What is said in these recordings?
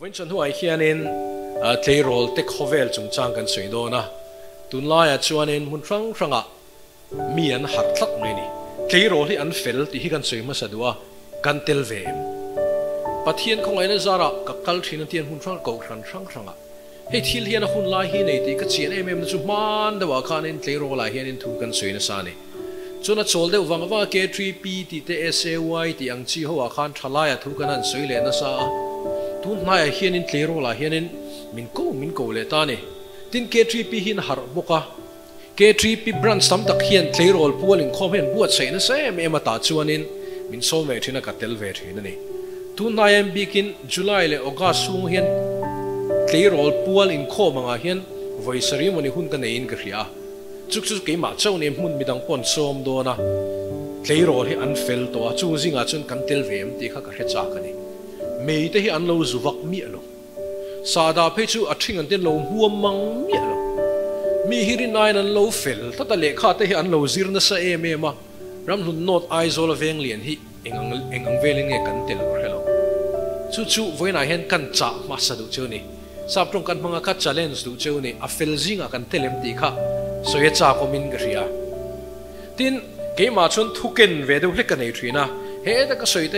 วันจันทร์หัวไอ้เฮียนินเทโรลเทคโฮเวลจงจางกันสวยโดนะตุนลายชวนนินหุ่นครั้งมีอันหัดทัดเลยนี่เทโรลที่อันเฟลที่กันสวยมาสะดวกกันเตลเวมปัทเทียนของไอ้เนี่ยจาระกับกัลทีนันเทียนหุ่นเก่าครั้งให้ทีเฮียนหุ่นลายเฮียนไอ้ที่ก็เชียร์นั่นจุมันเดี๋ยวว่าการนินเทโรลายเฮียนินถูกกันสวยนะสานี่จนโจลเดี๋ยววังว่าเกทรีปีที่เตเอสเอวที่อังจีหัวการทลายถูกกันนั่นสวยเลยนะสาทุนนายเฮียนินเทโรลายเฮียนินมินโกเลยตานี่ทินเกทรีปีหินหาร์บุกะเกทรีปีบรันสัมตักเฮียนเทโรลพัวลิงคอมเห็นบวชใส่นะเซ่เมื่อมาตัดชวนินมินโซเวทินักเตลเวทินั่นนี่ทุนนายบิกินจุลัยเลยออกาสูงเฮียนเทโรลพัวลิงคอมังอาเฮียนไวสรีมันหุ่นกันเองกระเฮียจุกเกี่ยมาเจ้าเนี่ยหุ่นมีดังปนโซมโดนะเทโรลที่อันเฟลตัวจูจิงอาจนกันเตลเวมที่เขากระเฮียจากกันนี่ไม่ได้อันเราจุวักเมียลงซาดาเพจูอัดทิ้งอันเดียวเราหัวมังเมียลงมีฮิรินายนั้นเราเฟลถ้าแต่เล็กข้าแต่อันเราจีรนัสเอเมมารำหุ่นโนดไอโซลเวงเลียนฮิเองเวลิงเอกันเตลเราเฮลจู่ไว้นายเห็นกันจ่ามาสะดุเจ้านี่ทราบตรงกันมังคัดชาเลนส์ดูเจ้านี่อัฟเฟลจิงอากันเตลมตีข้าสวยจ่าก็มินกระเรียทินเกี่ยมาชนทุกินเวดูเล็กกันในทรีนะเฮ้แต่ก็สวยแ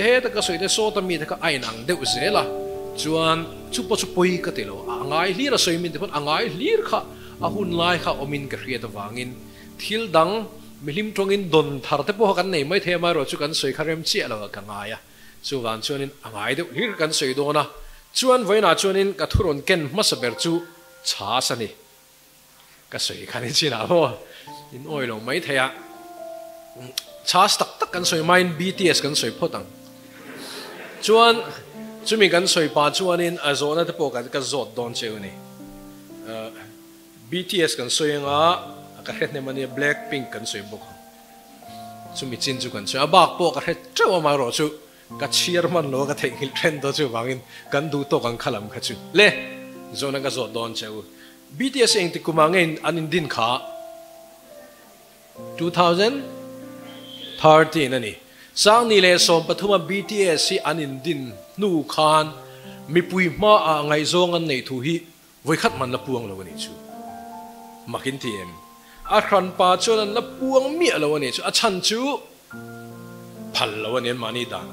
ต่โซตมีแต่ก็ไอ้หนังเดือดเสียละจวนชุบปุยก็ติโลอ่างไงลีระสวยมินแต่พออ่างไงลีร์ข้าอาหุ่นลายข้าอมินกระเรียตวางินทิลดังมิลิมตรงอินดนทาร์เตพอกันเนี่ยไม่เทมารอจุกันสวยคาเรมเจียแล้วกันไงอ่ะจวนชวนินอ่างไงเดือดลีร์กันสวยโดนะจวนไว้น่าชวนินกัทุรนเกนมาสเบอร์จูช้าสันนี่ก็สวยคันนี้จีน่าพออินโอยลงไม่เทียชาสตักกันสวยไม่ BTS กันสวยพอตังจวนจุมีกันสวยป่าจวนนินอาโซน่าจะพอกันก็จดโดนเจ้านี่BTS กันสวยงะก็เห็นเนี่ยมันเนี่ย Blackpink กันสวยบุกจุมีจินจูกันสวยบักพอก็เห็นเจ้ามารอจูก็เชียร์มันโลก็เทงฮิลเทรนด์ตัวจูบางินกันดูโตกันขลังขจูเล่โซน่าก็จดโดนเจ้าBTS เองที่กูมาเงินอันนี้ดินขา2013นั่นนี่สังนี่เลยสมปฐุม BTS ที่อันนี้ดินนู่คานมีปุยมาไงโซงันในทุฮีไว้ขัดมันละปวงแล้ววันนี้ชูมากินทีมอาครันป่าชนละปวงเมียแล้ววันนี้ชูอาชันชูพันแล้ววันนี้มานี่ด่าน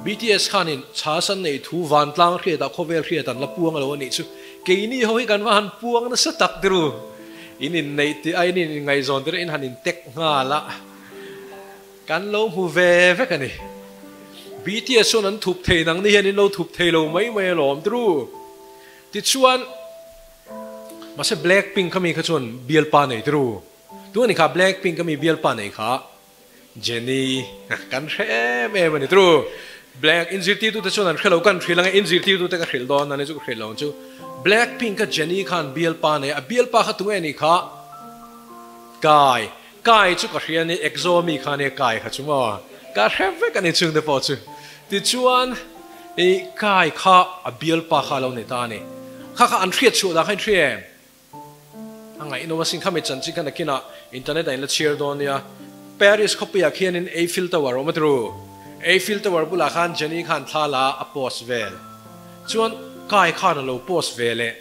BTS ขานินชาสันในทูวันตลางเรียดโคเวลเรียดันละปวงแล้ววันนี้ชูเกี่ยนี่เขาให้กันว่าหันปวงนั่นสตักดูอินินในที่ไอ้นี่ไงโซนที่อินหันอินเทคงาละกันลงหูเวฟกันนี่ BTS ส่วนนั้นถูกเทนังนี่เห็นเราถูกเทเราไม่หลอมดูติดชวนมาใช่ Blackpink เขามีขจรเบียลปานไหนดูตัวนี้ค่ะ Blackpink ก็มีเบียลปานไหนค่ะเจนนี่กันเร่เมื่อวันนี้ดู Black อินซิตี้ตัวที่ชวนนั้นเรากันทรีลังอินซิตี้ตัวที่ก็ทรีดอนนั่นจุกทรีลองจู Blackpink กับเจนนี่ขันเบียลปานไหนเบียลปานเขาตัวนี้ค่ะกายจุกเรียนนี่เอ็กโซมีขันเนี่ยกายค่ะจุ๊มาการเร่เวกันนี่จุงเดฟอจูติดชวนไอ้กายข้าเบียลปานข้าเราเนี่ยตาเนี่ยข้าอันเทียดชัวร์ได้ให้เทียมอันไงอินโนเวชั่นข้าไม่จันทร์จิกันนักกินอ่ะอินเทอร์เน็ตได้ละเชียร์โดนเนี่ยปารีสเขาไปอยากเขียนในเอฟิลต์วอร์มาดูเอฟิลต์วอร์บุลาขันเจนี่ขันท่าละอโพสเวลชวนกายข้านั่นเราโพสเวลเลย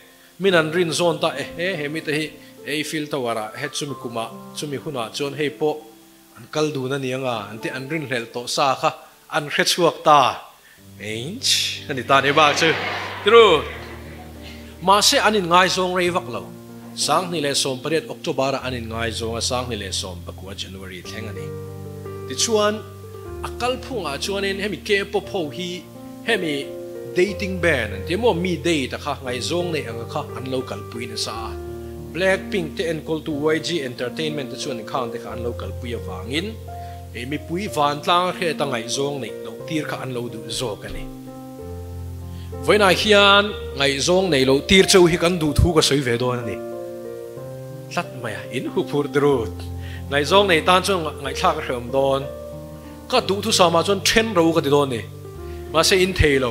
มินันรินโซนตาเฮมิตาฮีเอฟิลต์วอร์เฮตุมิคุมาจุมิคุน่าชวนเฮโปอันกัลดูนั่นยังอ่ะอันที่อันรินเฮลโตซาค่ะอันเฮ็ดชัวตาเอ็งอันนี้ตาเนี่ยบ้าชื่อดูมาเสอันนี้ง่ายทรงเรวักเราสังนี่เลยสมประเดี๋ยวออกตุบาระอันนี้ง่ายทรงสังนี่เลยสมปะกัวจันวารีแทงอันนี้ที่ชวนอักลพุ่งชวนนี้ให้มีเก็บพอฮีให้มี dating band ที่มั่วมีเดทค่ะง่ายทรงเนี่ยค่ะอันเรากัลปุยนะซา Blackpink ที่ encall to YG Entertainment ที่ชวนข้างที่ค่ะอันเรากัลปุยวางินมีปุยวันตั้งแค่ตั้งง่ายทรงเนี่ยเราตีร์ค่ะอันเราดูโจกันนี่วันไหนเฮียนไงจงในเราตีร์เจ้าฮิกันดูทุกข์ก็สวยเวดอนนี่สัตว์ไม่อินหูพูดดูไงจงในตานจงไงชากเริ่มโดนก็ดูทุกสามาจนเทรนเราก็ติดโดนนี่มาเซอินเทเรา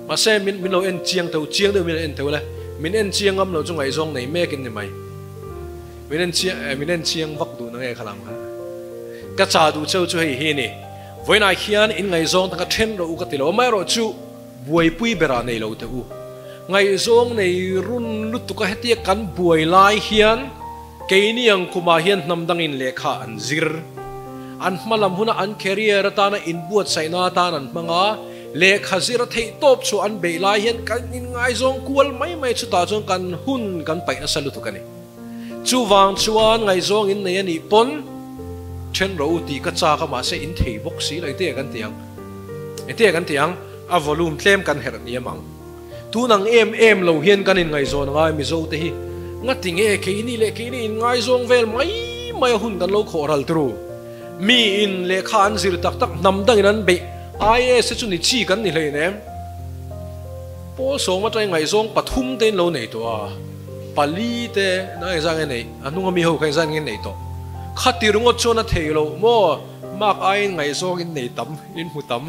มาเซมินเราเอ็นเจียงเท่าเจียงเดียวมินเอ็นเท่าเลยมินเอ็นเจียงงั้มเราจงไงจงในแม่กินยังไงมินเอ็นเจียงวักดูนั่งไงขลังฮะก็จ่าดูเจ้าช่วยเฮียนี่วันไหนเฮียนอินไงจงตั้งแต่เทรนเราก็ติดเราไม่รู้จู่ buai pui bera nei lo te u ngai zong nei run lut tu ka hetia kan buai lai hian keini ang kuma hian namdang in lekha an zir an malam huna an career ta na in buat saina ta nan manga lekha zir thei top chu an be lai hian kan in ngai zong kual mai chu ta zong kan hun kan pai na salu tu kani chu wang chuan ngai zong in nei ani pon chen ro ti ka cha ka ma se in thei bok si lai te kan tiang a volume tlem kan her ni amang tu nang em lo hian kan in ngai zon ngai mi zo te hi nga tinge ke ni le ke ni in ngai zong vel mai hun kan lo khoral tru mi in le khan zir tak nam dang nan be ai se chu ni chi kan ni hlei ne pol so ma trai ngai zong pathum ten lo nei to a pali te na exang nei anung mi ho kai zan nge nei to khatir ngot chona theilo mo mak ai ngai zong in nei tam in hu tam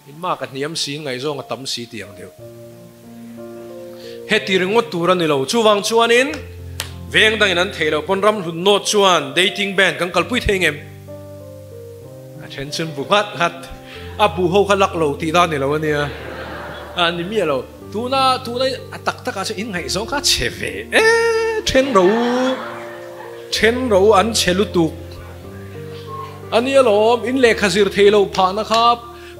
in mak a niam si ngai zong a tam si tiang deu hetir ngot turan ni lo chuwang chuan in veng dang in an theilo pon ram hun no chuan dating ban kang kalpui thengem attention bukat hat abu ho khalak lo ti da ni lo ania ani mi lo tuna atak taka se in ngai zong ka cheve chen ro an chelutuk ani alom in le khazir theilo phana kha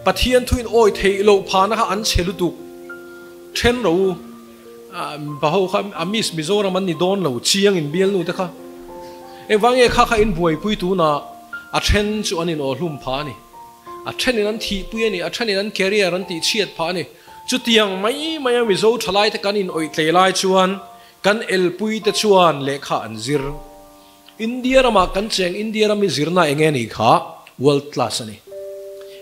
pathian thuin oi theilo phana kha an chelutuk chen ro baho kha amis mizoram an ni don lo chiang in bial nu ta kha ewange kha in buai pui tu na a chen chu anin o hlum pha ni a chen in an thi pui ani a chen in an career an ti chiat pha ni chu tiang mai mi zo thalai te kan in oi tlelai chuan kan el pui te chuan lekha an zir India rama kan cheng India rami zirna enge ni kha world class ani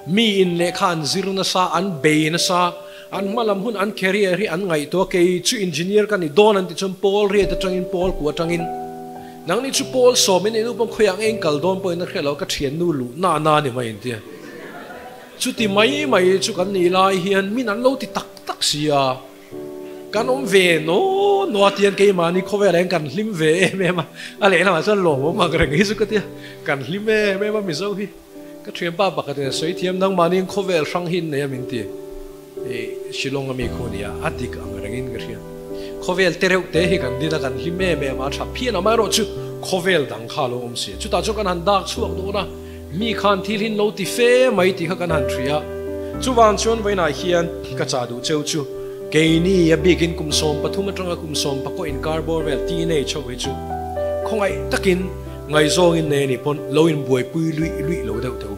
mi in lekha an zirna sa an beina sa an malam hun an career hi an ngai to ke chu engineer kan ni don an ti chum pol re ta tangin pol ku tangin nang ni chu pol so min enu pom khoyang eng kal don point na khelo ka thian nu lu na ni mai intia chu ti mai chu kan ni lai hian min an lo ti tak sia kan ve no tian ke ma ni khove reng kan hlim ve me ma ale na ma san lo ma reng hi su ka tia kan hlim me ma mi zo hi ka thiam pa ka te soi thiam nang ma ni khove sang hin ne min ti shilong mi khonia adik ang reng in gria khove tereu te hi kan dina kan hlim me ma tha phian ma ro chu khove dang kha lo om si chu ta chu kan han dak chuak do na mi khan thil hin lo ti fe mai ti kha kan han thria chu wang chon vai na hian ka cha du cheu chu keini ya bikin kum som pathum atanga kum som pako in carbon vel ti nei cho we chu khongai takin ngai zong in ne ni pon lo in buai pui lui lo deu teu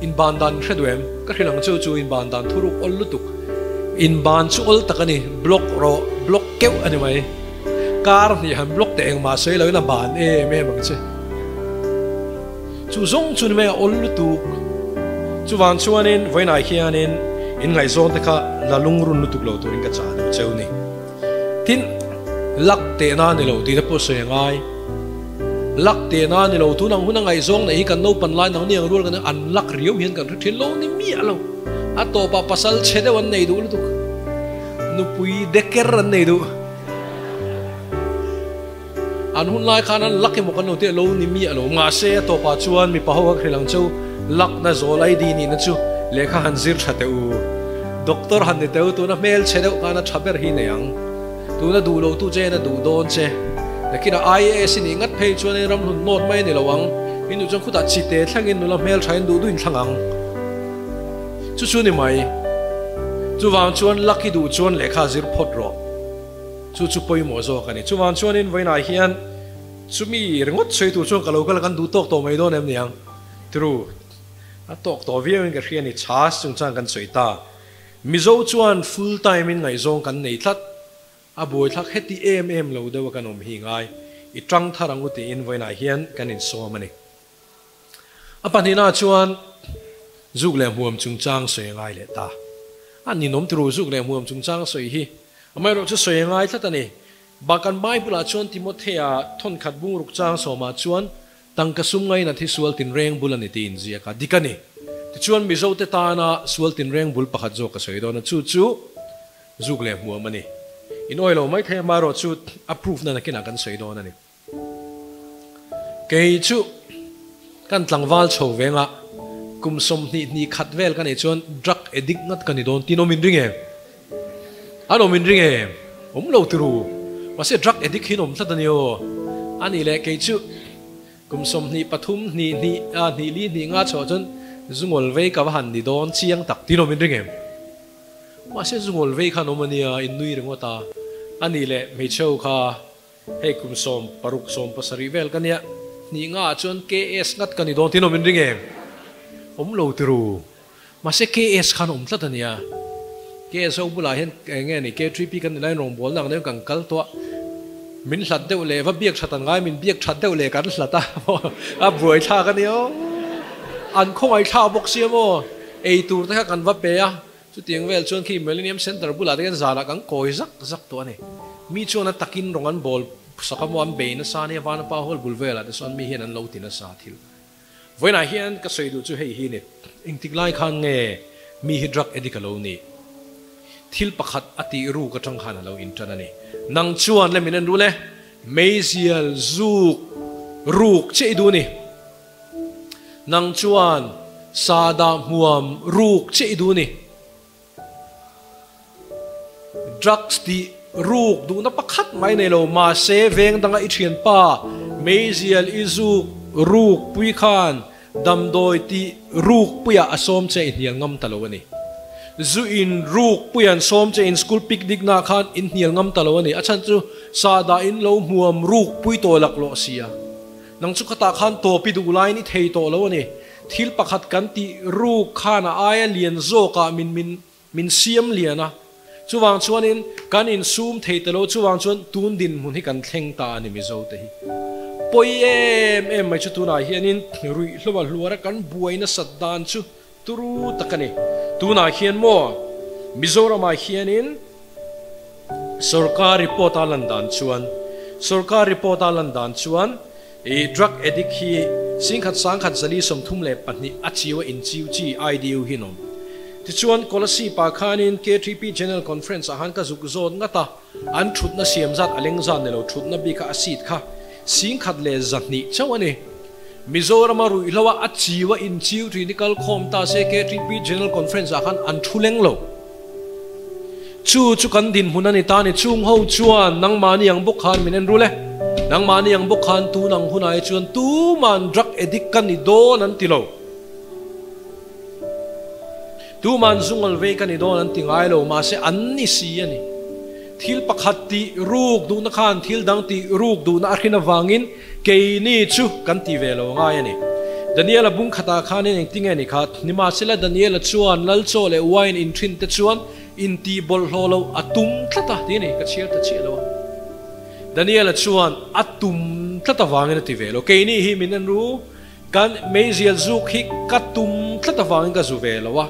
in bandan khadwem ka khilang chu in bandan thuruk ol lutuk in ban chu ol takani block keu ani mai kar ni han block te eng ma sei lo na ban me mang che chu zong chu me ol lutuk chu wan chuanin voina hianin in ngai zon te kha lalung run lutuk lo turin ka cha do cheu ni tin lak te na ni lo ti na po se ngai lak te na ni lo tu nang hunang ngai zong nei kan no pan lai nang ni ang rul kan an lak riu hian kan thin lo ni mi alo a to pa pasal chede wan nei du lutuk nu pui deker ran nei du an hun lai khan an lak mo kan no te lo ni mi alo nga se to pa chuan mi pa ho ka khilang cheu lak na zolai di ni na chu lekha han zir thate u doctor han ne teu tu na mail chede kana thaber hi ne yang tu na du lo tu che na du don che lakina IAS ni ngat phei chuan ram hun not mai ni lawang inu chang khuta chi te thlangin nu la mail thain du in thlangang chu ni mai chu wang chuan lucky du chuan lekha zir phot ro chu poi mo zo kani chu wang chuan in voina hian chu mi rengot chei tu chuan kalo kal kan du tok to mai don em niang true a tok to viewing ka hian ni chas chung chang kan choi ta mizo chuan full time in ngai zong kan nei thlat a boi thak heti lo dewa kan om hi ngai I trăng tharang uti in voina hian kan in so mani apanina chuan zugle huam chung chang soi ngai le ta ani nom tru zugle huam chung chang soi hi amai ro chu soi ngai thlatani bakan bible chuan timothea thon khat bung ruk chang so ma chuan tangka sum ngai na thi sual tin reng bulani tin zia ka dikani ti chuan mi zo te ta na sual tin reng bul pakhat zo ka soi do na chu zugle huam mani in oilo mai the ma ro chu approve na kina kan soi do na ni ke chu kan tlangwal chho wenga kum som ni khat vel kan e chuan drug addict ngat kan ni don tinomin ring em ano min ring em lo tru mase drug addict hinom tlatanio ani le ke chu kumsom ni pathum ni li ni nga cho chon zungol ve ka han ni don chiang tak tinomin ring em mase zungol ve khanomania innui ringota ani le me chau kha hei kumsom paruk som pasari vel kania ni nga chon ks ngat kan ni don tinomin ring em lo tru mase ks khan tlatania ks o bula hen nge ni k3p kan lai rong bol nang ne kang kal to min hlat deuh le va biak thatan ngai min biak that deuh le kan hlata a buai tha kan yo an khong ai tha bok siamo ei tur ta kan va pe a chu tiang vel chon khi millennium center bula de zala kang koi zak to ani mi chona takin rongan bol sakamo am be na sa ne van pa hol bulvela de son mi hen an lo tin a sa thil voina hian ka soidu chu hei hi ne ingtiklai khan nge mi hi drug addict lo ni thil pakhat ati ru ka tang khan lo in tan ani nang chuan le min an ru le mezial zuk ruk che du ni nang chuan sada muam ruk che du ni drugs ti ruk du na pakhat mai nei lo ma se veng danga I thian pa mezial izuk ruk pui khan damdoi ti ruk puya asom che hial ngam talo ani zu in ruk puyan som che in school picnic na khan in hial ngam talo ani achan chu sada in lo muam ruk pui to lak lo sia nang chu khata khan to pi du lai ni thei to lo ani thil pakhat kan ti ruk khana aya lian zo ka min siam liana chuwang chuan in kan in sum thei talo chuwang chuan tun din mun hi kan thleng ta ani mi zo te hi poi em mai chu tuna hianin rui hlova hluara kan buaina satdan chu turu takani tuna hian mo Mizoram hianin sarkar report alandan chuan e drug addict hi singkhat sangkhat zali somthum le pani achiwa in chiu chi IDU hinom ti chuan policy pa khanin K3P general conference ahan ka zuk zon ngata an thutna siam zat aleng zan nelo thutna bi ka asit kha sing khat le zani chawani Mizoram ru ilawa achiwa in chiu clinical khom ta se K3P general conference ahan an thuleng lo chu kan din hunani ta ni chung ho chuan nang mani ang buk khan minen rule nang mani ang buk khan tu nang hunai chuan tu man drug addict kan ni don an tilo tu man zungol ve kan ni don an tingai lo ma se an ni si ani thil pakhat ti ruk du na khan thil dang ti ruk du na akhina wangin ke ni chu kan ti velo ngai ani Daniela bung khata khan in ting ani khat nima sila Daniela chuan lal cho le wine in thin te chuan in ti bol holo atum thata ti ni ka chial ta chelo Daniela chuan atum thata wangin ti velo ke ni hi minan ru kan mezial zuk hi katum thata wangin ka zu velo wa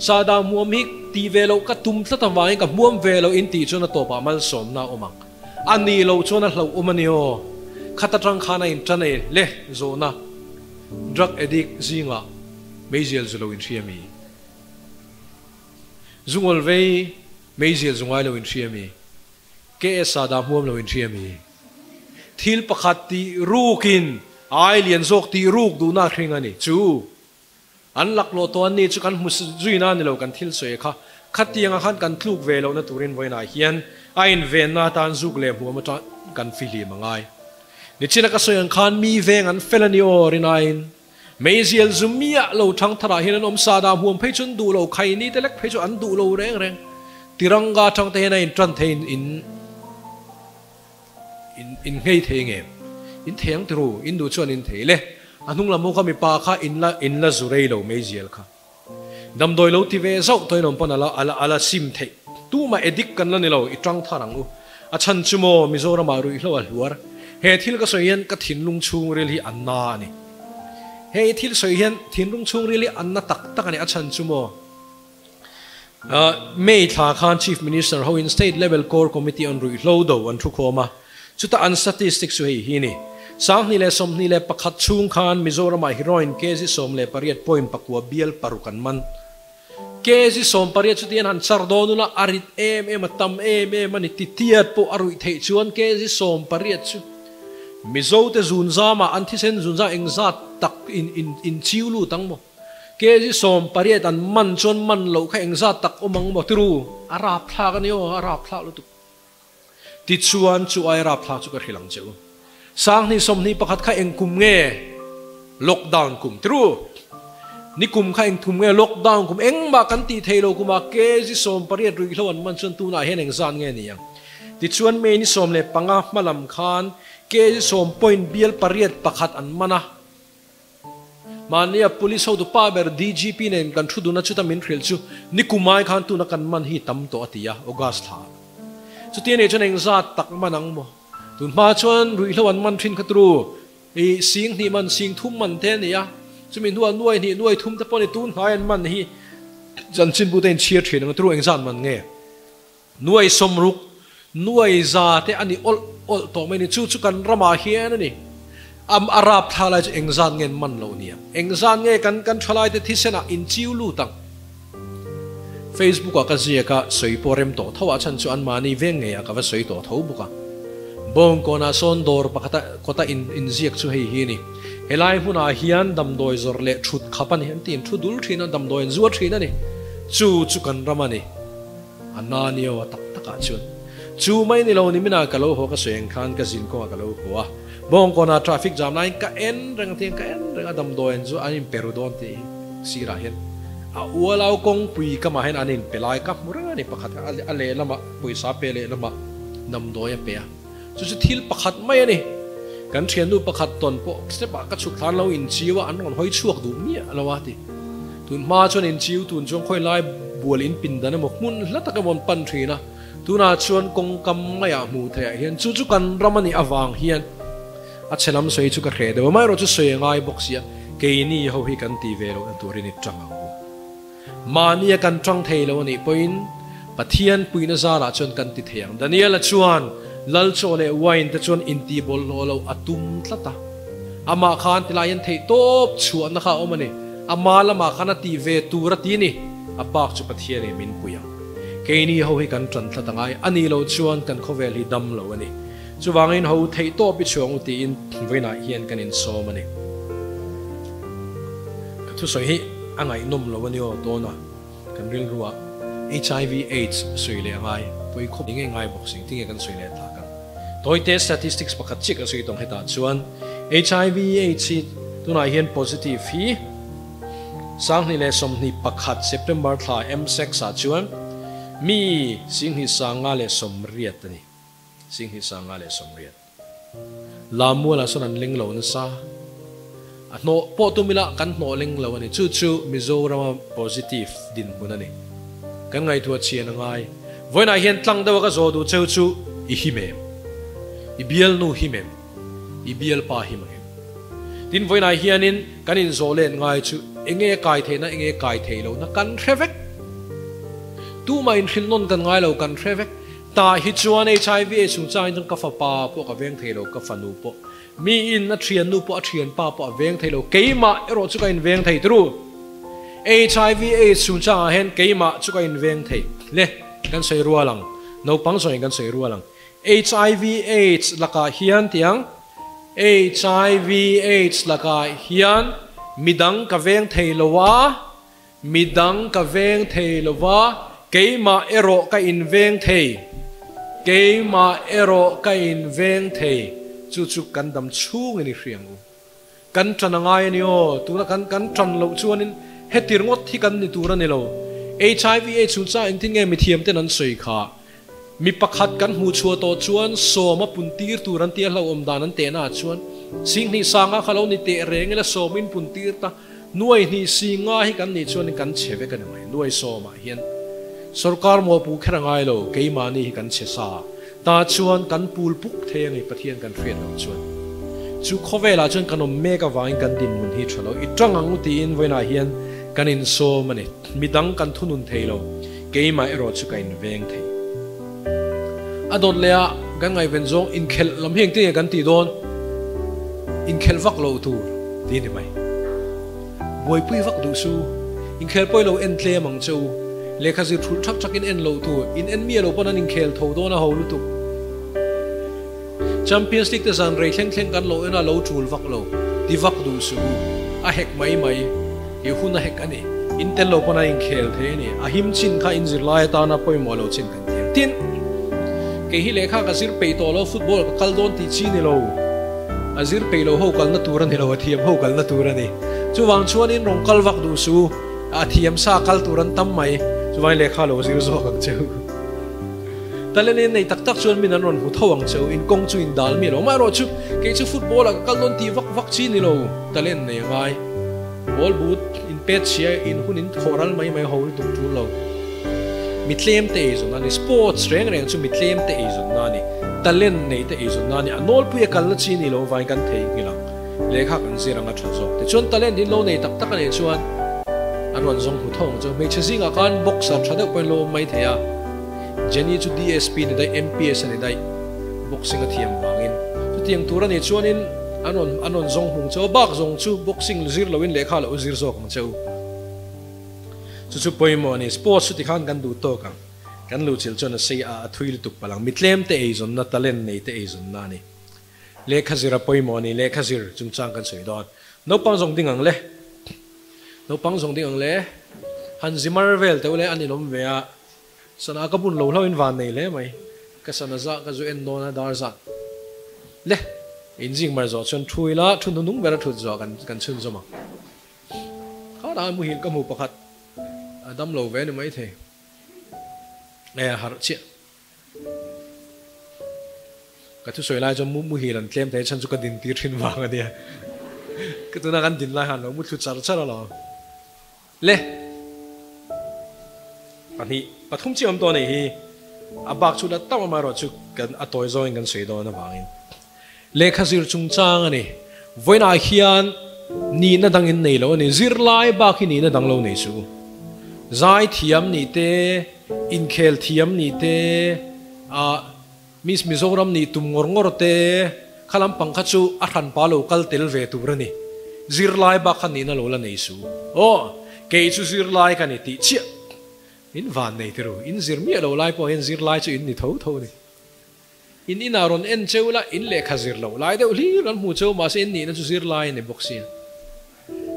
sada muam hi ti velo katum thata wangin ka muam velo in ti chona to pa mal som na omang ani lo chona hlo umanio khata tang khana in tane le zona drug addict zinga mezial zulo in thiami zungol vei mezial zungai lo in thiami ke sada muam lo in thiami thil pakhat ti rukin alien zok ti ruk du na thringani chu an lak lo to an ni chu kan mus zuina ni lo kan thil soi kha khatianga khan kan thluk ve lo na turin voina hian a in ven na tan zuk le mu ma kan fili mangai ni china ka soyan khan mi veng an felani orinain mezial zumia lo thang thara hian om sada huam phei chun du lo khai ni telek phei chu an du lo reng tiranga thang te na in tran thein in ngei thenge in theng tru in du chuan in theile anung la mo kha mi pa kha in la zurei lo mezial kha dam doi lo ti ve zau toinom pon ala sim thei tu ma edik kan la ni lo I tang tharang u a chan chumo Mizoram ru I lo luar he thil ka soyan ka thin lung chung rel hi anna ani he thil soyan thin lung chung rel hi anna tak ani a chan chumo May tha khan chief minister ho in state level core committee on ru lo do an thu khoma chuta an statistics so hi ni sang ni le som ni le pakhat chung khan Mizoram heroin kesi som le pariat point pakwa bial parukan man kesi som pariat chutian han sardonu na arit atam mani titiat po arui thei chuan kesi som pariat chu Mizo te zunza ma antisen zunza engza tak in chiulu tangmo ke ji som pariat an man chon man lo kha engza tak omang mo tru arap thla kan yo arap thla lu tu ti chuan chu ai rap thla chu ka hilang cheu sang ni som ni pakhat kha eng kum nge lockdown kum tru ni kum kha eng thum nge lockdown kum eng ma kan ti thailo kuma ke ji som pariat ru lo an man chon tu na hen eng zan nge ni yang ti chuan me ni som le panga malam khan ke ji som point bial pariat pakhat an mana mania police ho tu pa ber DGP nen kan thu duna chu ta min thril chu ni kumai khan tu na kan man hi tam to atia august tha chu ti ne chon eng zat tak manang mo tun ma chuan rui lo an man thin khatru e sing ni man sing thum man the ne ya chu min huan nuai ni nuai thum ta pon tun hai an man hi jan chin bu ten chia thrin ang tru eng zan man nge nuai somruk nuai za te ani ol to me ni chu chu kan rama hian ani arab thala engzan ngen man lo nia engzan nge kan thalai te thisena in chiu lu tang facebook ka zia ka soi porem to thawa chan chu an mani veng nge ka va soi to tho buka bong kona son dor pakata kota in ziak chu hei hi ni helai huna hian dam doi zor le thut khapan hian tin thu dul thina dam doi zuwa thina ni chu kan ramani ananiyo tak taka chun chu mai ni lo ni mina ka lo ho ka soeng khan ka zin ko ka lo ho bong kona traffic jam line ka en reng adam doen zu anin perudon ti sira hen a ualau kong pui kama hen anin pelai ka murang ani pakhat ale lama pui sa pele lama nam doya pe chu thil pakhat mai ani kan thian nu pakhat ton po stepa ka chuk thlan lo in chiwa an on hoi chuak du mi alawati tun ma chon in chiu tun chong khoi lai bual in pin dana mo mun lata ka mon pan thina tuna chuan kong kam maya mu thaya hian chu kan ramani awang hian a chelam soi chu ka hre de mai ro chu soi ngai boxia ke ni ho hi kan ti ve lo an turin it tang ho mania kan tang thei lo ni point pathian puina zara chon kan ti theyang daniel chuan lal chole wine ta chon inti bol lo atum tlata ama khan tilayan thei top chuan na kha omani ama lama khana ti ve tura ti ni apak chu pathian e min puya ke ni ho hi kan tran tlata ngai ani lo chuan kan khovel hi dam lo ani chuwangin ho thei to pi chuang uti in veina hian kanin so mani thu soi hi angai nom lo ani o dona kan ril ruwa HIV AIDS soi le ngai poi khop nge ngai boxing tinge kan soi le ta kan toy test statistics pakhat chik a soi tong heta chuan HIV AIDS tuna hian positive hi sang ni le som ni pakhat September thla M6 sa chuan mi sing hi sanga le som riat ani sing hi sanga le somriat lamu la sonan ling lo na sa no po tu mila kan no ling lo ani chu mizoram positive din bunani kan ngai thua chian ngai voina hian tlang dawa ka zo du chu i himem i bial nu himem i bial pa himem tin voina hianin kanin zo len ngai chu enge kai theina enge kai theilo na kan threvek tu ma in khil non kan ngai lo kan threvek ta hi chuan HIV chung chang jang ka fa pa po ka veng thelo ka fa nu po mi in na thian nu po a thian pa po veng thelo keima ero chu ka in veng thei tru HIV chung chang hen keima chu ka in veng thei le kan sei rualang no pang soi kan sei rualang HIV AIDS laka hian tiang HIV AIDS laka hian midang ka veng thei lowa midang ka veng thei lowa keima ero ka in veng thei keima ero ka in veng thei chu kan dam chung ni hriang u kan tranangai ni o tuna kan tran lo chuanin hetir ngot thi kan ni tura ni lo HIV chu cha in tinge mi thiam te nan soi kha mi pakhat kan hu chua to chuan soma puntir turan tia lo om danan te na chuan sing ni sanga khalo ni te rengela somin puntir ta nuai ni singa hi kan ni chuan kan cheve kan mai nuai soma hian sarkar mo pu kherangai lo keima ni kan chesa ta chuan kan pul puk theng i pathian kan rian lo chuan chu khovela chuan kanom mega wain kan din mun hi thalo i tangang uti in voina hian kanin so mani midang kan thunun theilo keima ero chu kain veng thei adon lea kan ngai ven zong in khel lam heng te kan ti don in khel vak lo tu ti ni mai boy pui vak du su in khel poi lo en tle mang chu lekha zi thul thak thak in en lo tu in en mi lo panan in khel tho do na ho lu tu Champions League te zan rei thleng kan lo ena lo chul vak lo ti vak du su a hek mai i huna hek ani intel lo pana in khel the ni a him chin kha in zir lai ta na poi mo lo chin kan tin ke hi lekha ka sir pe to lo football ka kal don ti chi ni lo azir pe lo ho kal na turan ni lo thiam ho kal na turan ni chu wang chuan in rong kal wak du su a thiam sa kal turan tam mai chu wai lekha lo zir zo kang cheu talen nei tak tak chuan min an ron hu thawang cheu in kong chu in dal mi lo ma ro chu ke chu football ka kal don ti wak wak chi ni lo talen nei ngai ball boot in pet chia in hunin khoral mai mai ho tu tu lo mitlem te izon ani sports reng reng chu mitlem te izon nani talent nei te izon nani anol pu kal na chi ni lo vai kan thei ngilang lekha kan zirang a thazok te chon talent din lo nei tak tak ani chuan anwan zong hu thong chu me chasing a kan boxer thadeu pen lo mai theya Jenny chu DSP ni dai MPS ani dai boxing a thiam wangin chu tiang tur ani chuan in anon zong hung chu bak zong chu boxing zir loin lekha lo zir zok ma chu chu poimo ani sports chu ti khan kan du to kan lu chil chon sei a thuil tuk palang mitlem te ezon na talent nei te ezon na ni lekha zira poimo ani lekha zir chung chang kan soi don no pang zong ding ang le han zimar vel te ule ani lom ve a sana ka bun lo in van nei le mai ka sana za ka zu en no na dar za le in jing mar zo chon thuila thun nung vera thu zo kan chun zo ma kha da mu hin ka mu pakhat adam lo ve ni mai the e har chi ka thu soi lai cho mu hi lan tlem the chan chu ka din tir thin wang ania ka tu na kan din lai han lo mu thu char char lo le ani pathum chi om to nei hi abak chu la tam ma ro chu kan atoi zo in kan sei do na wangin lekha zir chung chang ani voina hian ni na dang in nei lo ni zir lai ba khi ni na dang lo nei chu zai thiam ni te in khel thiam ni te a mis mizoram ni tum ngor te khalam pangkha chu a than pa lo kal tel ve tu rani zir lai ba khan ni na lo la nei su o ke chu zir lai ka ni ti chi in van nei tru in zir mi lo lai po in zir lai chu in ni tho ni in inaron en cheula in lekha zir lo lai de uli ran mu cheu ma se in ni na chu zir lai ne boxing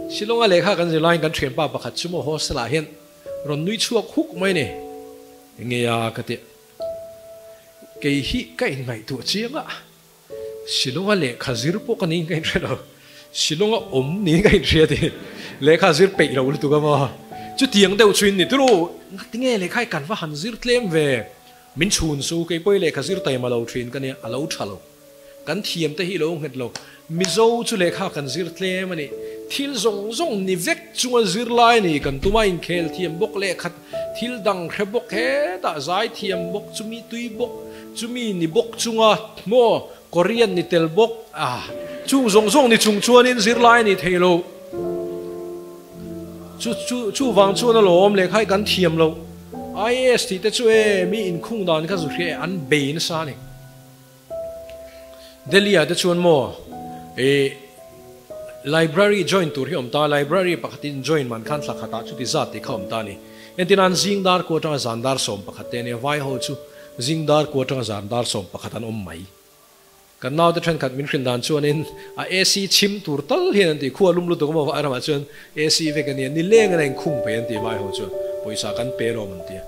silonga lekha kan zir lai kan thren pa pakhat chu mo hostel a hen ron nui chuak huk mai ne nge ya ka te ke hi kai ngai tu chianga silonga lekha zir po kan in kai thelo silonga om ni kai thria de lekha zir pe lo tu ga ma chu tiang deu chuin ni tru ngatinge lekha kan wa han zir tlem ve min chun su ke poi le khazir tai ma lo thin kan ya alo thalo kan thiam te hi lo nget lo mi zo chu le kha kan zir tle mani thil zong ni vek chunga zir lai ni kan tuma in khel thiam bok le khat thil dang khe bok he ta zai thiam bok chumi tui bok chumi ni bok chunga mo korean ni tel bok a chung zong ni chung chuan in zir lai ni thelo chu wang chu na lom le khai kan thiam lo IS thì ta chú mi in khung đòn cái gì an bể nó sao này Delhi à ta chú anh mua library join tour hi om ta library pakhatin join man khan thla khata chu ti zat ti khom ta ni en tin an zingdar ko tang zandar som pakhate ne vai ho chu zingdar ko tang zandar som pakhatan om mai kan naw ta thren khat min khrin dan chuan in a AC chim tur tal hian ti khuwa lum lu to ma ara ma chuan AC ve kan ni leng na khung pe an ti vai ho chu poisa kan pero man tia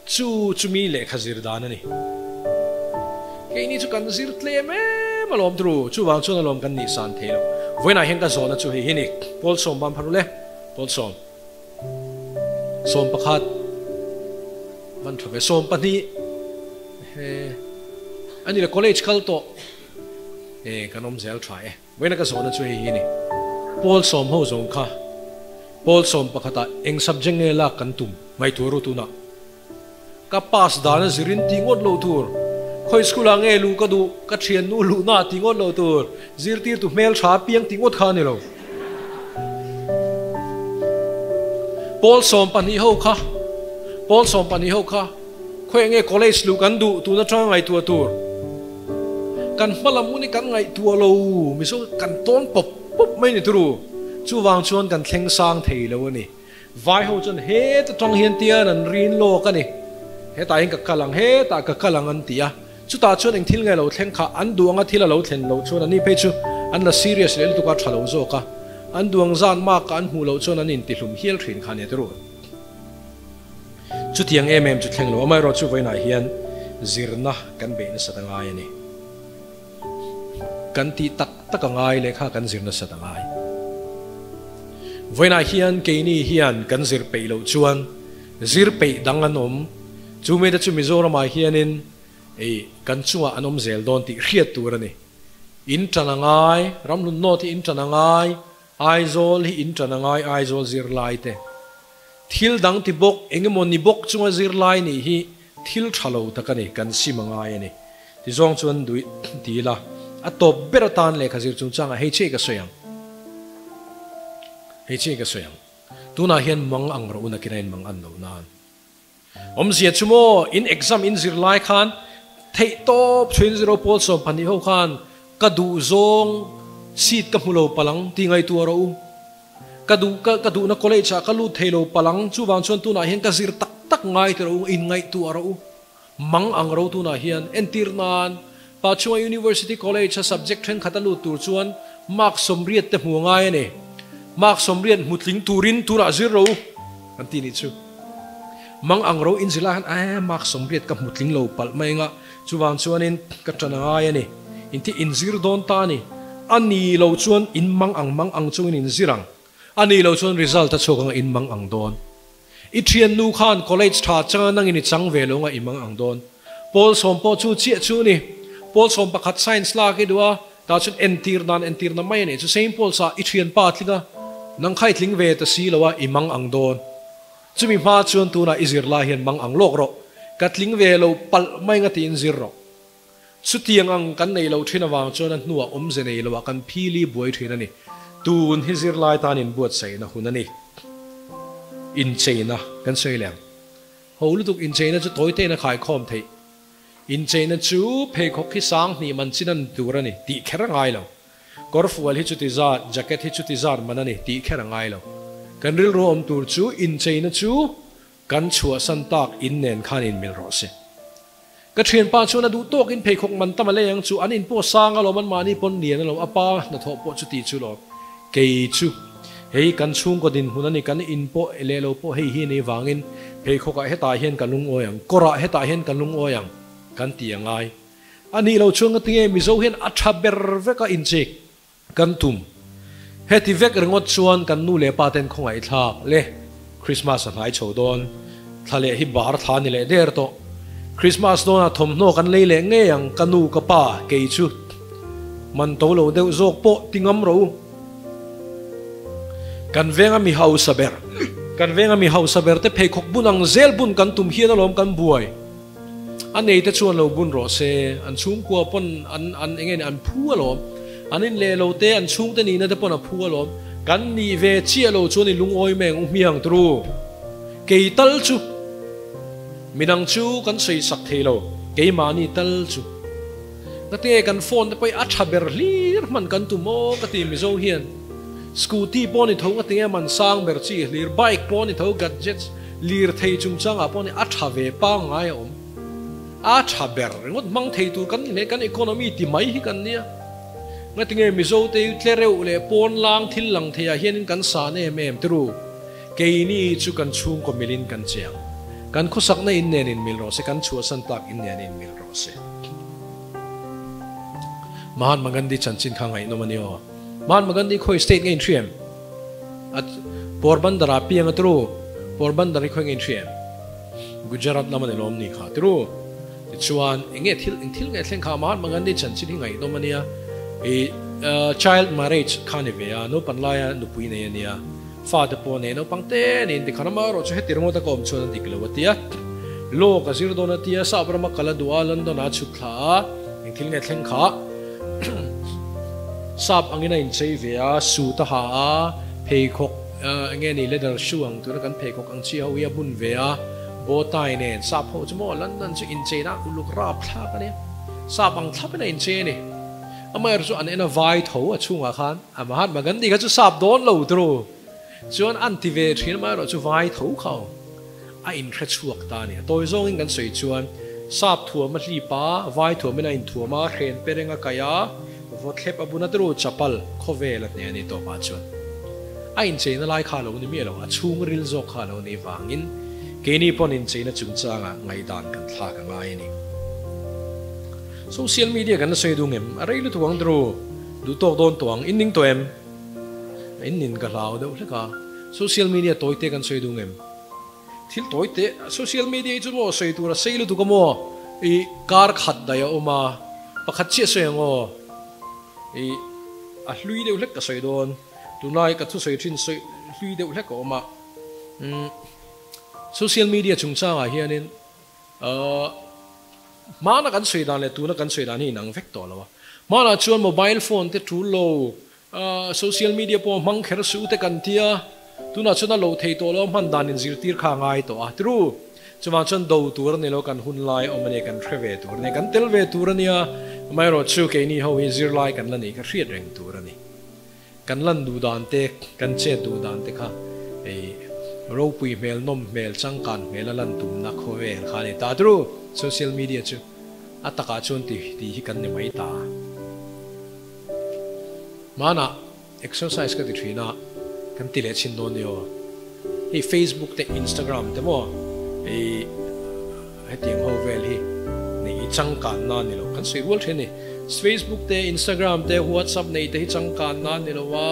chu mi le khazir dan ani ke ni chu kan zir tle me malom tru chu wang chu na lom kan ni san thelo voina hen ka zona chu hi ni pol som bam pharule pol som pakhat van thave som pani he ani le college kal to kanom zel try voina ka zona chu hi ni pol som ho zong kha Paul som pakhata eng subject nge la kan tum mai turu tu na ka pass dana zirin tingot lo tur khoi school ange lu ka du ka thian nu lu na tingot lo tur zir tir tu mel tha piang tingot kha ni lo Paul som pani ho kha khoi nge college lu kan du tu na tang ngai tu tur kan malam ni kan ngai tu lo mi so kan ton pop mai ni turu chu wang chuan kan thleng sang thei lo ni vai ho chon he ta tong hian tian an rin lo ka ni he ta hin ka kalang he ta ka kalang an tia chu ta chuan eng thil ngai lo thleng kha an duanga thil lo thlen lo chuan ani pe chu an la serious le tu ka thalo zo ka an duang zan ma ka an hu lo chon an in ti hlum hial thin khan e tru chu tiang em chu thleng lo amai ro chu voina hian zirna kan be na satangai ani kan ti tak takangai le kha kan zirna satangai voina hian ke ni hian kan zir pe lo chuan zir pe dang anom chu me da chu mizoram a hianin kan chunga anom zel don ti riat tur ani in tanangai ramlun no ti in tanangai aizol hi in tanangai aizol zir lai te thil dang ti bok engemon ni bok chunga zir lai ni hi thil thalo takani kan simangai ani ti zong chuan dui ti la a top beratan le khazir chung changa hei che ka soyang hei che ka soyang tuna hian mang ang ro na kinain mang an no nan om zia chumo in exam in zir lai khan thei top 20 pol som pani ho khan kadu zong seat ka mulo palang ti ngai tu ro kadu na college ka lu thelo palang chu wang chon tu na hian ka zir tak tak ngai tu ro in ngai tu ro mang ang ro tu na hian entir nan pa chua university college subject thren khatalu tur chuan mark somriat te hu ngai ne mark somriat mutling turin tu ra zir ro an ti ni chu mang ang ro in zila han mark somriat ka mutling lo pal mai nga chu wang chuanin ka tana ngai ne in ti in zir don ta ni ani lo chuan in mang ang chuin in zirang ani lo chuan result ta chokang in mang ang don i thian nu khan college tha changa nang in chang ve lo nga i mang ang don pol som po chu chi chu ni pol som pakhat science la ki duwa ta chun entir na mai ni chu same pol sa i thian pa tlinga nang khai tling ve ta si lowa i mang ang don chumi ma chuan tu na izir la hian mang ang lok ro katling ve lo pal mai nga ti in zir ro sutiang ang kan nei lo thina wang chon an nuwa om ze nei lo kan phili buai thina ni tun hizir lai tan in buat sai na hunani in chaina kan sei lang holu tuk in chaina chu toite na khai khom thei in chaina chu phe khok khi sang ni man chinan turani ti khera ngai lo korfual hi chu ti za jacket hi chu ti zar manani ti khera ngai lo kan ril ro om tur chu in chaina chu kan chua san tak in nen khan in mil ro se ka thian pa chu na du tok in phei khok man tamale yang chu an in po sang alo man mani pon nian alo apa na tho po chu ti chu lo ke chu hei kan chung ko din hunani kan in po ele lo po hei hi nei wangin phei khoka heta hian kalung oyang kora heta hian kalung oyang kan ti angai ani lo chung atinge mi zo hian atha ber veka in chek kan tum heti vek rengot chuan kan nu le pa ten khongai thak le Christmas a ngai chodon thale hi bar tha ni le der to Christmas do na thom no kan leile nge yang kanu ka pa ke chu man to lo deu zok po tingam ro kan venga mi hau saber te phei khok bunang zel bun kan tum hian alom kan buai an nei te chuan lo bun ro se an chung kwa pon an engen an phu alom anin le lo te an chung te ni na te pon a phu alom kan ni ve chi lo chuan i lung oi meng miang tru ke tal chu minang chu kan sei sak thelo ke mani tal chu ngate kan phone te pai a thaber lir man kan tu mo ka ti mi zo hian scooty poni tho ngate man sang ber chi lir bike poni tho gadgets lir thei chung chang a poni a thave pa ngai om a thaber ngot mang thei tur kan ne kan economy ti mai hi kan nia ngate nge mi zo te tlereu le pon lang thil lang thea hian kan sa ne mem tru ke ni chu kan chung ko milin kan chiang kan khusak na in nen in mil ro se kan chua san tak in nen in mil ro se Mahatma Gandhi chanchin khangai no manio Mahatma Gandhi khoi state ngai thriam at Porbandar apiang atru Porbandar khoi ngai thriam Gujarat laman lom ni kha tru chuan enge thil ngai thleng kha Mahatma Gandhi chanchin ngai no mania e child marriage khanivea no panlaya no pui ne ania father pone no pangte nin di khanama ro che tirmo ta kom chon di kilowatia lo ka zir dona tia sabrama kala dualan dona chukha engthil nge thleng kha sap angina in chei vea su ta ha phei khok nge ni leather shuang tu kan phei khok ang chi hawia bun vea bo tai nen sap ho chmo london chu in chei na uluk rap thla ka ne sap ang thapena in chei ni amai ru an ena vai tho a chunga khan a Mahatma Gandhi ka chu sap don lo tro chuan anti ve thin ma ro chu vai tho khau a in khre chuak ta ni toy zong in kan soi chuan sap thua ma hli pa vai thua mena in thua ma khen perenga kaya vot khlep abuna tro chapal khovel at ne ani to pa chuan in China lai kha lo ni mi lo a chung ril zo kha lo ni wangin ke ni pon in China chung changa ngai dan kan thla ka ngai ni social media kan sei du ngem arei lu tuang dro du tok don tuang in ning toem in nin ka lau do le ka social media toy te kan sei du ngem thil toy te social media chu mo sei tu ra sei lu tu ka mo I kar khat da ya oma pakhat che se ngo I a hlui deuh hlek ka sei don tunai ka thu sei thin sei hlui deuh hlek ka oma social media chung changa hianin mana kan sei dan le tu na kan sei dan hi nang vek to lawa mana chuan mobile phone te thu lo social media po mang kher su te kan tia tuna chuna lo thei to lo man dan in zir tir kha ngai to a tru chuma chon do tur ni lo kan hun lai omane kan threwe tur ne kan tel ve tur ania mai ro chu ke ni ho hi zir lai kan la ni ka hriat reng tur ani kan lan du dan te kan che du dan te kha ei ro pui mel nom mel chang kan mel lan tum na kho ve kha ni ta tru social media chu ataka chon ti hi kan ni mai ta mana exercise ka ti thina kan ti le chin don yo hi Facebook te Instagram te mo ei ting ho vel hi nei chang kan na ni lo kan sei wol the ni Facebook te Instagram te WhatsApp nei te hi chang kan na ni lo wa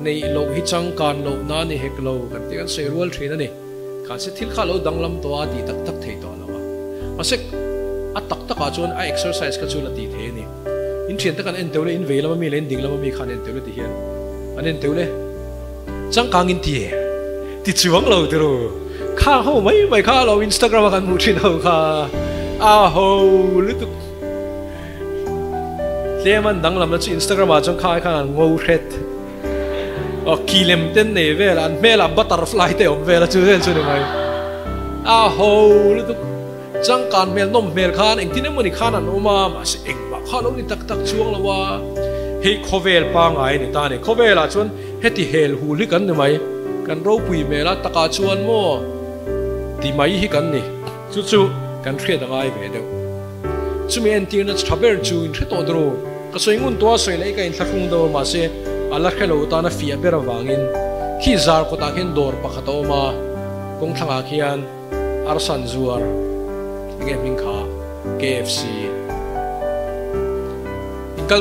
nei lo hi chang kan lo na ni hek lo kan ti kan sei wol thina ni kan se thil kha lo danglam to a ti tak tak thei to lo wa masek a tak tak a chon a exercise ka chu la ti the ni in thian ta kan en teule in veila ma mi len ding la ma mi khan en teule ti hian an en teule chang kang in ti chuang lo te ro kha ho mai kha lo Instagram kan mu thin ho kha a ho lu tu le man dang lam la chi Instagram a chang kha ngo khet o kilem ten ne ve lan me la butterfly te om ve la chu vel chu ni mai a ho lu tu chang kan mel nom mel khan eng tin mo ni khan an oma ma se eng ba kha lo ni tak tak chuang la wa he khovel pa ngai ni ta ni khovela chun heti hel hu li kan ni mai kan ro pui mela taka chuan mo ti mai hi kan ni chu kan thre da ngai ve do chumi en tin na thaber chu in thre to dro ka soingun to soi lai ka in thakung do ma se ala khelo ta na fia ber wangin khi zar ko ta khen dor pakhato ma kong thanga khian arsan zuar nge min kha KFC inkal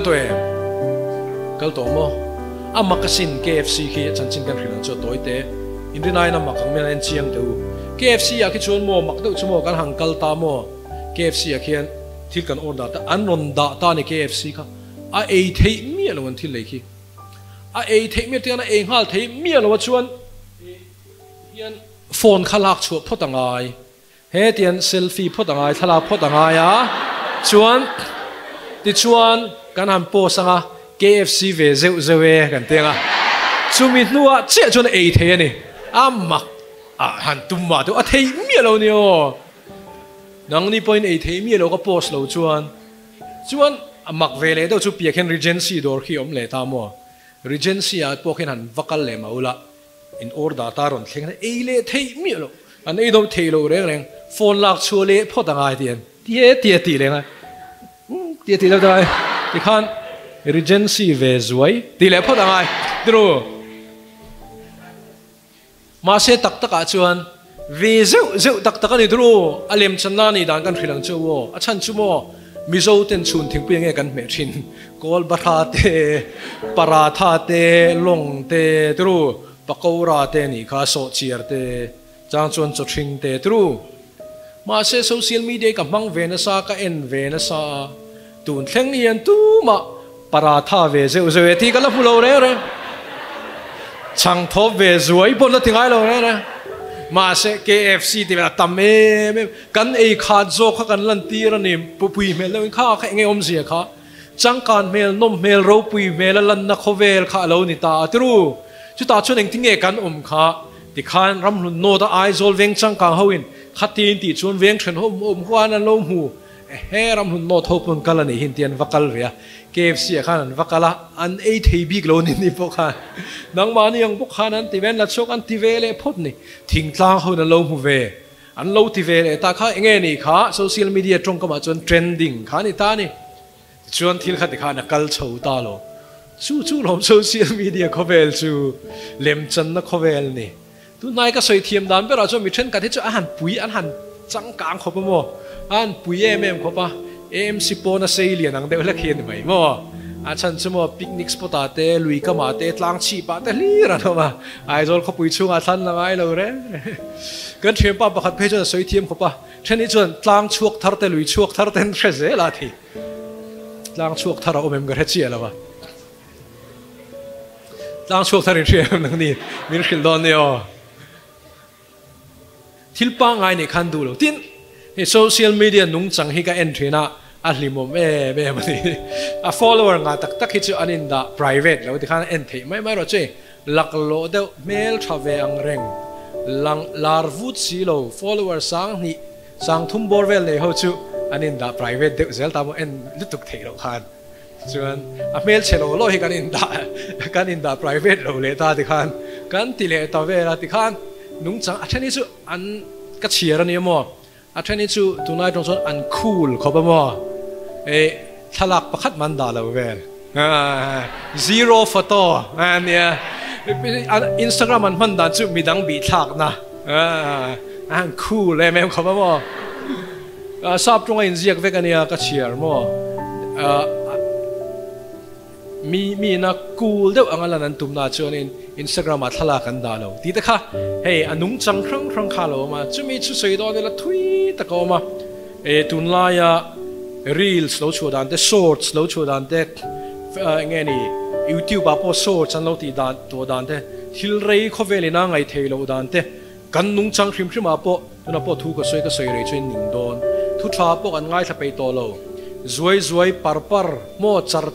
to mo amakasin KFC khi chanchin kan hrilang cho toite indinai na makang men en chiang tu KFC ya ki chon mo makdo chumo kan hangkal ta mo KFC ya khian thil kan order ta anon da ta ni KFC kha a ei thei mi alon thil lei khi a ei thei mi tiana ei hal thei mi alo chuan hian phone khalak chu photangai he tian selfie photangai thala photangai a chuan ti chuan kan han po sanga KFC về rượu về kan tenga chumi nuwa che chon ei the ni amak a han tumma to a thei mi lo ni o nang ni point ei thei mi lo ka post lo chuan amak ve le do chu pia khen regency dor khi om le ta mo regency a po khen han vakal le maula in order ta ron thleng ei le thei mi lo an ei do thei lo reng phone lak chu le photangai tian ti le nga ti lo dai ti khan Regency về zuai ti le phot angai dro ma se tak tak a chuan ve zeu tak tak ani dro alem channa ni dan kan khilang chu wo a chan chu mo mizo ten chun thing pi nge kan me thin kol bara te paratha te long te dro pakora te ni kha so chiar te chang chon cho thing te dro ma se social media ka mang ve na sa ka en ve na sa tun thleng hian tu ma paratha về rượu thì cái là phụ lầu đấy chẳng thốt về ruồi bột là tiếng ai lầu đấy mà sẽ KFC thì là tầm em cắn ấy khát zo khát cắn lần tia là niệm bùi mèo lâu khát nghe om gì khát chẳng cắn mèo nôm mèo râu bùi mèo là lần nãy khové khát lâu nị ta tru chú ta cho nên tiếng nghe cắn khát thì khát ram luôn nô ta ai zol veng chẳng cắn hawin khát tin thì chuan veng chuyện hoa là lâu mù he ram hun no thopun kala ni hin tian vakal ria KFC khan vakala an ei thei big lo ni po khan nang ma ni ang po khan an ti ven la chok an ti ve le phot ni thing tlang ho na lo mu ve an lo ti ve le ta kha enge ni kha social media trong kama chon trending kha ni ta ni chuan thil kha ti kha na kal chho ta lo chu lom social media khovel chu lem chan na khovel ni tu nai ka soi thiam dan bera cho mi then ka the chu an pui an han chang kang khop mo an pui khopa AMC po na sei lian ang de la khen mai mo a chan chu mo picnic spot ate lui ka ma te tlang chi pa te li ra no ma ai zol kho pui chunga than la ngai lo re kan thiam pa pakhat phe cho soi thiam khopa thani chon tlang chuak thar te lui chuak thar ten thre ze la thi tlang chuak thar a omem ga he chi ala ba tlang chuak thar in thiam nang ni min khil don ne o thil pa ngai ni khan du lo tin he social media nung chang hi ka entry na a hlimom mani a follower nga tak tak hi chu anin da private lo ti khan en thei mai ro che lak lo de mail thave ang reng lang lar vut si lo follower sang ni sang thum bor vel nei ho chu anin da private de zel ta mo en lutuk thei ro khan chuan a mail chelo lo hi kanin da private lo le ta ti khan kan ti le ta ve la ti khan nung chang a thani chu an ka chiar ani mo a thani chu tunai tong chon an cool khoba mo e thalak pakhat man da lo vel zero photo ania Instagram an man dan chu midang bi thak na an cool le mem khoba mo sap tong in ziak ve kania ka chiar mo mi na cool deuh angala nan tumna chuanin Instagram a thala kan da lo ti ta kha hey anung chang khrang kha lo ma chumi chu sei do de la thui ta ko ma e tun la ya reels lo chu dan te shorts lo chu dan te nge ni YouTube a po shorts an lo ti dan to dan te thil rei kho velina ngai thei lo dan te kan nung chang khrim a po tuna po thu ko soi rei chuin ning don thu tha po kan ngai tha pe to lo zuai par mo char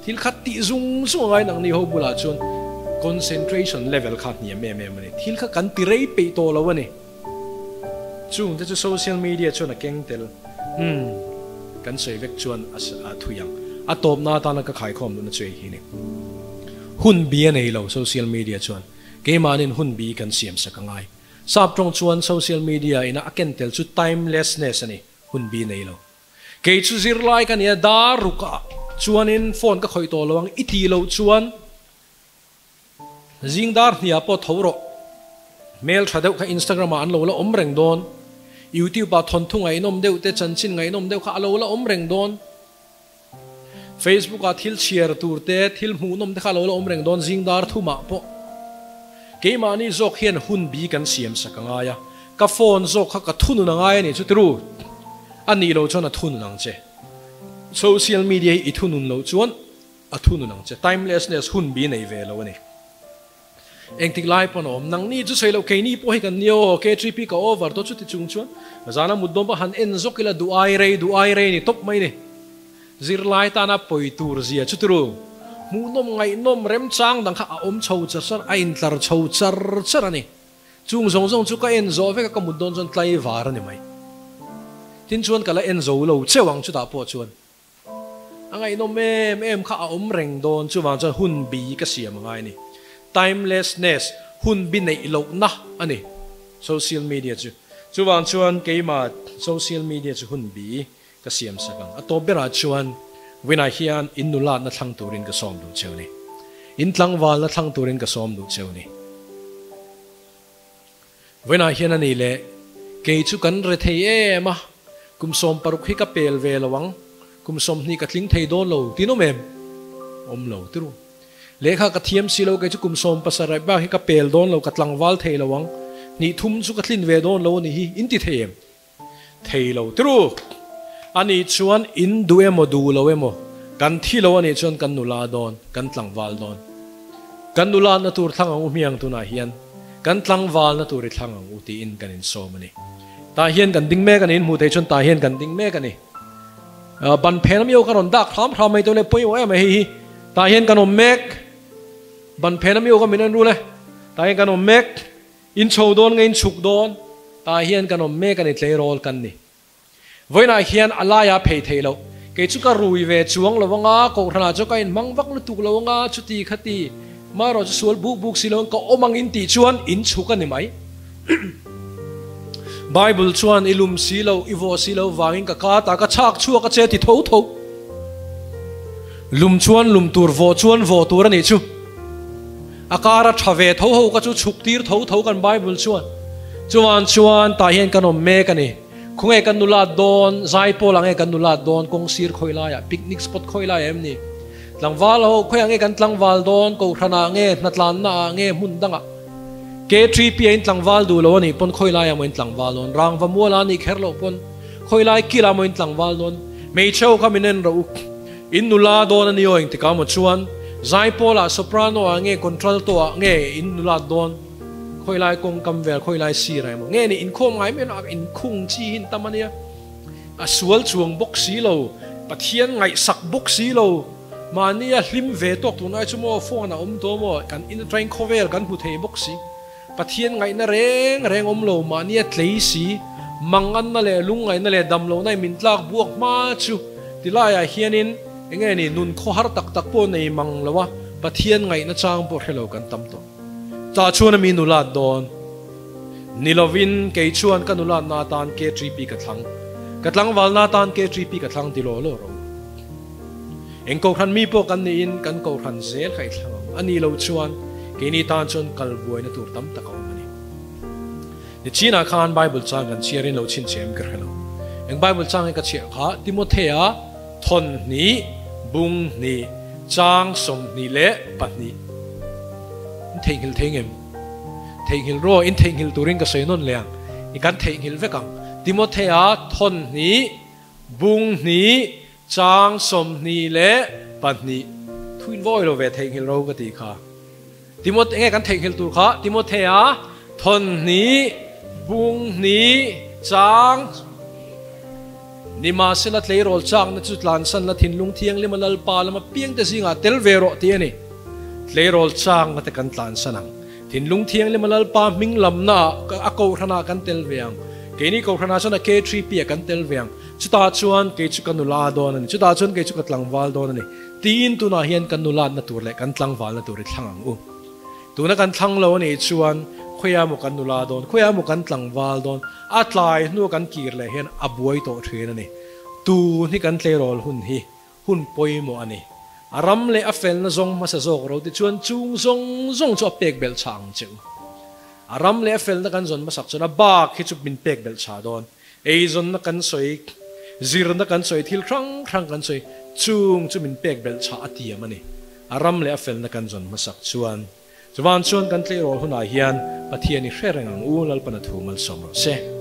thil khat ti zung ngai nang ni ho bula chun concentration level khat ni me mani thil kha kan ti rei pe to lo wani chung te chu social media chuna keng tel kan sei vek chuan a thuyang a top na ta na ka khai khom na chei hi ni hun bi nei lo social media chuan ke manin hun bi kan siam sakangai sap trong chuan social media ina aken tel chu timelessness ani hun bi nei lo ke chu zir lai kan ya da ruka chuan in phone ka khoi to lawang iti lo chuan zingdar hnia po thoro mail thadeu kha Instagram an lo la omreng don YouTube ba thon thunga inom deu te chanchin ngai inom deu kha alo la omreng don Facebook a thil share tur te thil mu nom te kha lo la omreng don zingdar thuma po ke mani zok hian hun bi kan siam sakanga ya ka phone zok kha ka thunu na ngai ni chu tru ani lo chona thunu nang che social media i thunun lo chuan a thunu nang che timelessness hun bi nei ve lo ni eng tik lai pon om nang ni chu sei lo ke ni po hi kan nio ke tripi ka over to chu ti chung chuan zana mudom ba han en zokila du ai re ni top mai ni zir lai ta na poi tur zia chu tru mu nom ngai nom rem chang dang kha a om chho char a in tlar chho char ani chung zong chu ka en zo ve ka mudon chon tlai var ani mai tin chuan kala en zo lo chewang chu ta po chuan angai nom em kha a om reng don chu wang chuan hun bi ka siam ngai ni timelessness hun bi nei lo na ani social media chu wang chuan keima social media chu hun bi ka siam sakang a to bera chuan wina hian innula na thlang turin ka som du cheu ni in tlang wal na thlang turin ka som du cheu ni wina hian ani le ke chu kan re thei ema kum som paruk hi ka pel ve lawang kum som ni ka tling thei don lo tinom em om lo tru lekha ka thiam si lo ke chu kum som pasara ba hi ka pel don lo ka tlang wal thei lawang ni thum chu ka thlin ve don lo ni hi in ti theim thei lo tru ani chuan in du emo du lo emo kan thi lo ani chuan kan nula don kan tlang wal don kan nula na tur thlang ang miang tu na hian kan tlang wal na tur thlang ang uti in kan in so mani ta hian kan ding me kan in mu thei chuan ta hian kan ding me kan ni ban phenam yo karon dak thram mai to le poi wa mai hi ta hian kan om mek ban phenam yo ka minan ru le ta hian kan om mek in chho don ngein chuk don ta hian kan om mek ani tlei rol kan ni voina hian alaya phei thei lo ke chu ka rui ve chuang lawanga ko rana chu ka in mangwak lu tuk lawanga chuti khati ma ro chu sul buk silong ka omang in ti chuan in chuka ni mai Bible chuan ilum silo ivo silo wangin ka ta ka chak chua ka che ti tho lum chuan lum tur vo chuan vo tur ani chu akara thave tho ho ka chu chuk tir tho kan Bible chuan ta hian kan om me kani khunge kan nula don zai pol ange kan nula don kong sir khoila ya picnic spot khoila em ni tlangwal ho khoi ange kan tlangwal don ko thana nge natlan na nge mundanga K3P in tlangwal du lo ni pon khoila ya moin tlangwal don rang va mola ni kherlo pon khoila kila moin tlangwal don mei cheu kaminen ro in nula don ani oing tika mo chuan zai pola soprano ange contralto ange in nula don khoilai kong kamvel khoilai si rai mo nge ni in khom ngai men in khung chi hin tamania a sual chuang bok si lo pathian ngai sak bok si lo mania hlim ve tok tu nai chumo phone a to mo kan in train khovel kan hu thei bok si pathian ngai na reng om lo mania tlei si mangan na le lungai na le dam lo nai min tlak buak ma chu tilaya hianin nge ni nun kho har tak po nei mang lawa pathian ngai na chang po hello kan tam to ta chuan mi nula don nilovin ke chuan kanula na tan K3P katlang wal na tan K3P katlang ti lo ro engko khan mi po kan ni in kan ko khan zel khai thlang ani lo chuan ke ni tan chon kal buai na tur tam ta ka mani ni china khan Bible chang kan chiarin lo chin chem kar hello eng Bible chang ka chia kha Timothea thon ni bung ni chang som ni le pat ni theng hil ro in theng hil turing ka seinon leang ikan theng hil vekang Timothea thon ni bung ni chang som ni le pat ni thuin voi lo ve theng hil ro ka ti kha Timothea nge kan theng hil tur kha Timothea thon ni bung ni chang ni ma sela tlei rol chang na chu tlan san la thin lung thiang le malal pa lama piang te singa tel vero ti ani tlei rol chang na te kan tlan sanang thin lung thiang le malal pa ming lam na a ko thana kan tel veang ke ni ko thana chana K3P kan tel veang chuta chuan ke chu kanula don ani chuta chuan ke chu katlangwal don ani tin tu na hian kanula na tur le kan tlangwal na tur thlangang u tu na kan thlang lo ni chuan khoya mo kanula don khoya mo kan tlangwal don atlai nu kan kir le hen abuai to thrin ani tu ni kan tle rol hun poimo ani aram le afel na zong masa zok ro ti chuan chung zong cho pek bel chang chu aram le afel na kan zon masak chuna ba khi chu bin pek bel cha don ei zon na kan soi zir na kan soi thil krang kan soi chung chu min pek bel cha atiam ani aram le afel na kan zon masak chuan chuan kan tle rol huna hian pathian ni hrerengang u lal pana thu mal som se